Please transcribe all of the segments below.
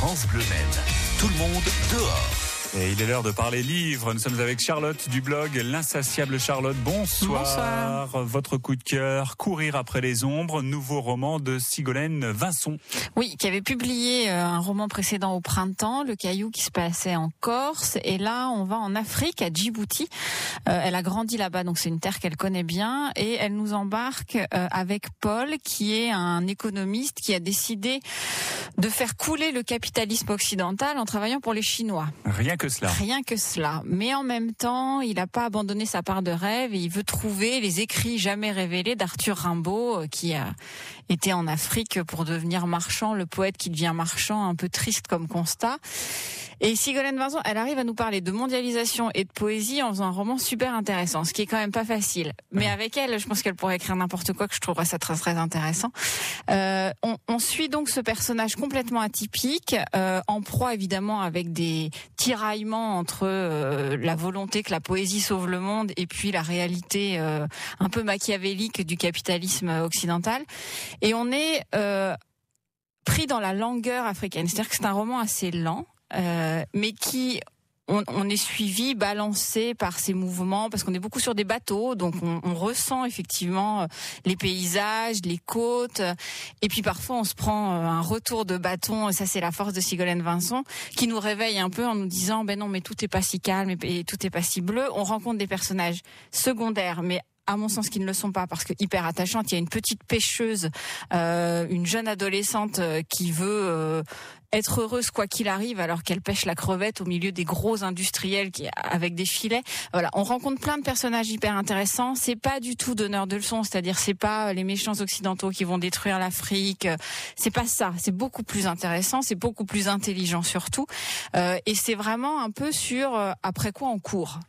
France Bleu Maine. Tout le monde dehors. Et il est l'heure de parler livres. Nous sommes avec Charlotte du blog L'Insatiable Charlotte. Bonsoir. Votre coup de cœur, Courir après les ombres, nouveau roman de Sigolène Vincent. Oui, qui avait publié un roman précédent au printemps, Le Caillou, qui se passait en Corse. Et là, on va en Afrique, à Djibouti. Elle a grandi là-bas, donc c'est une terre qu'elle connaît bien. Et elle nous embarque avec Paul, qui est un économiste qui a décidé de faire couler le capitalisme occidental en travaillant pour les Chinois. Rien que cela. Rien que cela. Mais en même temps, il n'a pas abandonné sa part de rêve et il veut trouver les écrits jamais révélés d'Arthur Rimbaud, qui a été en Afrique pour devenir marchand, le poète qui devient marchand, un peu triste comme constat. Et Sigolène Vincent, elle arrive à nous parler de mondialisation et de poésie en faisant un roman super intéressant, ce qui est quand même pas facile. Mais avec elle, je pense qu'elle pourrait écrire n'importe quoi, que je trouverais ça très très intéressant. On suit donc ce personnage complètement atypique, en proie évidemment avec des tiraillements entre la volonté que la poésie sauve le monde et puis la réalité un peu machiavélique du capitalisme occidental. Et on est pris dans la langueur africaine, c'est-à-dire que c'est un roman assez lent. Mais qui on est suivi, balancé par ces mouvements, parce qu'on est beaucoup sur des bateaux, donc on ressent effectivement les paysages, les côtes, et puis parfois on se prend un retour de bâton, et ça c'est la force de Sigolène Vincent, qui nous réveille un peu en nous disant ben non mais tout est pas si calme et tout est pas si bleu. On rencontre des personnages secondaires, mais à mon sens, qui ne le sont pas, parce que hyper attachante. Il y a une petite pêcheuse, une jeune adolescente qui veut être heureuse quoi qu'il arrive, alors qu'elle pêche la crevette au milieu des gros industriels avec des filets. Voilà, on rencontre plein de personnages hyper intéressants. C'est pas du tout donneur de leçons, c'est-à-dire c'est pas les méchants occidentaux qui vont détruire l'Afrique. C'est pas ça. C'est beaucoup plus intéressant, c'est beaucoup plus intelligent surtout, et c'est vraiment un peu sur après quoi on court.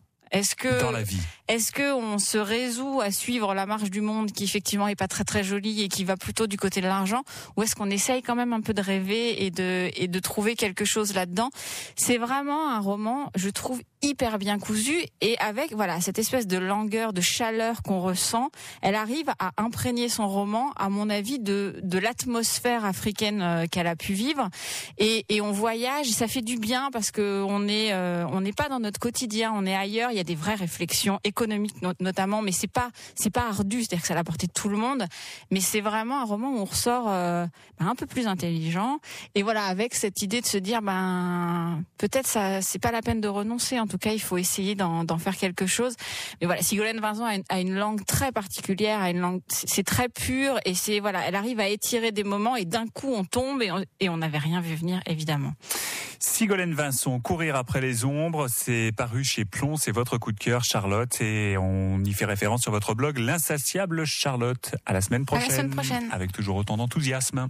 Dans la vie. Est-ce que on se résout à suivre la marche du monde qui effectivement est pas très très jolie et qui va plutôt du côté de l'argent, ou est-ce qu'on essaye quand même un peu de rêver et de trouver quelque chose là-dedans? C'est vraiment un roman, je trouve, hyper bien cousu, et avec voilà cette espèce de langueur, de chaleur qu'on ressent. Elle arrive à imprégner son roman, à mon avis, de l'atmosphère africaine qu'elle a pu vivre, et on voyage, ça fait du bien parce que on n'est pas dans notre quotidien, on est ailleurs. Il y a des vraies réflexions économiques notamment, mais c'est pas ardu, c'est-à-dire que c'est à la portée de tout le monde, mais c'est vraiment un roman où on ressort un peu plus intelligent, et voilà, avec cette idée de se dire peut-être ça c'est pas la peine de renoncer, en tout cas il faut essayer d'en faire quelque chose. Mais voilà, Sigolène Vincent a une langue très particulière, c'est très pur, et c'est voilà, elle arrive à étirer des moments et d'un coup on tombe et on n'avait rien vu venir évidemment. Sigolène Vincent, Courir après les ombres, c'est paru chez Plon, c'est votre coup de cœur Charlotte, et on y fait référence sur votre blog L'Insatiable Charlotte. À la semaine prochaine. À la semaine prochaine. Avec toujours autant d'enthousiasme.